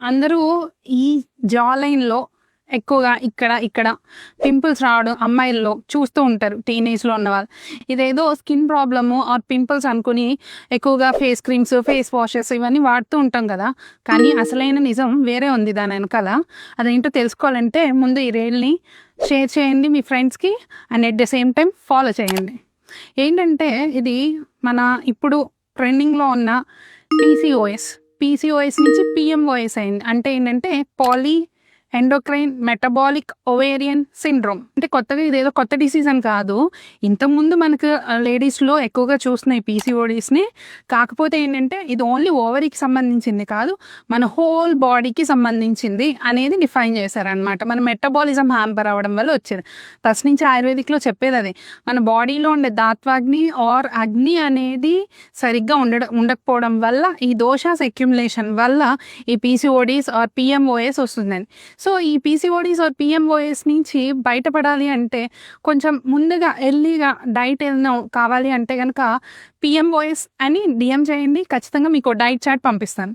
అందరూ ఈ జా లైన్‌లో ఎక్కువగా ఇక్కడ పింపుల్స్ రావడం అమ్మాయిల్లో చూస్తూ ఉంటారు టీనేజ్‌లో ఉన్నవాళ్ళు. ఇదేదో స్కిన్ ప్రాబ్లము ఆర్ పింపుల్స్ అనుకుని ఎక్కువగా ఫేస్ క్రీమ్స్, ఫేస్ వాషెస్ ఇవన్నీ వాడుతూ ఉంటాం కదా! కానీ అసలైన నిజం వేరే ఉంది దాని వెనకాల. అదేంటో తెలుసుకోవాలంటే ముందు ఈ రీల్‌ని షేర్ చేయండి మీ ఫ్రెండ్స్‌కి and at the same time follow చేయండి. ఏంటంటే ఇది మన ఇప్పుడు ట్రెండింగ్‌లో ఉన్న పీసీఓఎస్ నుంచి పీఎంఓఎస్ అయింది. అంటే ఏంటంటే poly endocrine metabolic ovarian syndrome. అంటే కొత్తగా ఇదేదో కొత్త డిసీజ్ అని కాదు. ఇంతకుముందు మనకు లేడీస్‌లో ఎక్కువగా చూస్తున్నాయి పీసీఓడీస్‌ని. కాకపోతే ఏంటంటే ఇది ఓన్లీ ఓవరీకి సంబంధించింది కాదు, మన హోల్ బాడీకి సంబంధించింది అనేది డిఫైన్ చేశారనమాట. మన మెటబాలిజం హ్యాంపర్ అవ్వడం వల్ల వచ్చేది. ఫస్ట్ నుంచి ఆయుర్వేదిక్‌లో చెప్పేది అదే. మన బాడీలో ఉండే దాత్వాగ్ని ఆర్ అగ్ని అనేది సరిగ్గా ఉండకపోవడం వల్ల ఈ దోషాస్ అక్యుములేషన్ వల్ల ఈ పీసీఓడీస్ ఆర్ పీఎంఓఎస్ వస్తుందని. సో ఈ పీసీఓడీస్ ఆర్ పీఎంఓఎస్ నుంచి బయటపడాలి అంటే కొంచెం ముందుగా ఎర్లీగా డైట్ ఏదైనా కావాలి అంటే కనుక పీఎంఓఎస్ అని డిఎం చేయండి. ఖచ్చితంగా మీకు డైట్ చార్ట్ పంపిస్తాను.